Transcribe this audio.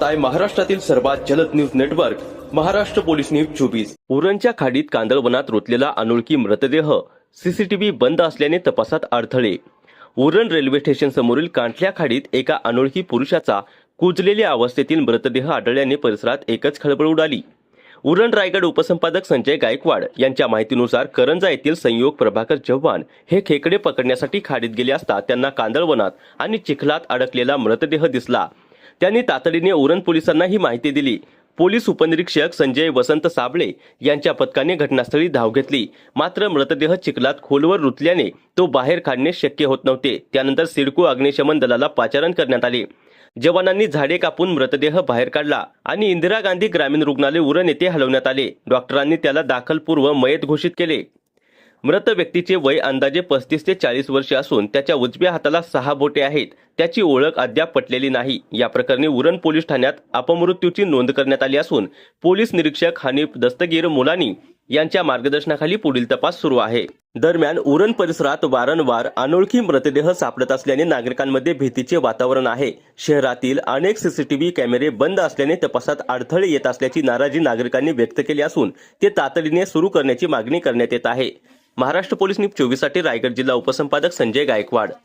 पाहताय महाराष्ट्रातील सर्वात जलद news network Maharashtra police news 24। उरणच्या खाडीत कांदळवनात रोतलेला अनोळखी मृतदेह, सीसीटीव्ही बंद असल्याने तपासात अडथळे। उरण रेल्वे स्टेशन समोरील कांठल्या खाडीत एका अनोळखी पुरुषाचा कुजलेल्या अवस्थेतील मृतदेह आढळल्याने परिसरात एकच खळबळ उडाली। उरण रायगड उपसंपादक संजय गायकवाड यांच्या माहितीनुसार करंजा येथील संयोग प्रभाकर चव्हाण हे खेकडे पकडण्यासाठी खाडीत गेले असता त्यांना कांदळवनात आणि चिखलात अडकलेला मृतदेह दिसला। त्यांनी तातडीने उरण पोलिसांना ही माहिती दिली। पोलीस उपनिरीक्षक संजय वसंत साबळे यांच्या पथकाने घटनास्थळी धाव घेतली, मात्र मृतदेह चिखलात खोलवर रुतल्याने तो बाहेर काढणे शक्य होत नव्हते। त्यानंतर सिडको अग्निशमन दलाला पाचारण करण्यात आले। जवानांनी झाडे कापून मृतदेह बाहेर काढला आणि इंदिरा गांधी ग्रामीण रुग्णालय उरण येथे हलवण्यात आले। डॉक्टरांनी त्याला दाखलपूर्व मयत घोषित केले। मृत व्यक्तीचे वय अंदाजे 35 ते 40 वर्षे असून त्याच्या उजव्या हाताला 6 बोटे आहेत। त्याची ओळख अद्याप पटलेली नाही। या प्रकरणी उरण पोलीस ठाण्यात अपमृत्यूची नोंद करण्यात आली असून पोलीस निरीक्षक हनीफ दस्तगीर मुलानी यांच्या मार्गदर्शनाखाली पुढील तपास सुरू आहे। दरम्यान उरण परिसरात वारंवार अनोळखी मृतदेह सापडत असल्याने नागरिकांमध्ये भीतीचे वातावरण आहे। शहरातील अनेक सीसीटीव्ही कॅमेरे बंद असल्याने तपासात अडथळे येत असल्याची नाराजी नागरिकांनी व्यक्त केली असून ते तातडीने सुरू करण्याची मागणी करण्यात येत आहे। महाराष्ट्र पोलीस न्यूज 24 साठी रायगड जिल्हा उपसंपादक संजय गायकवाड।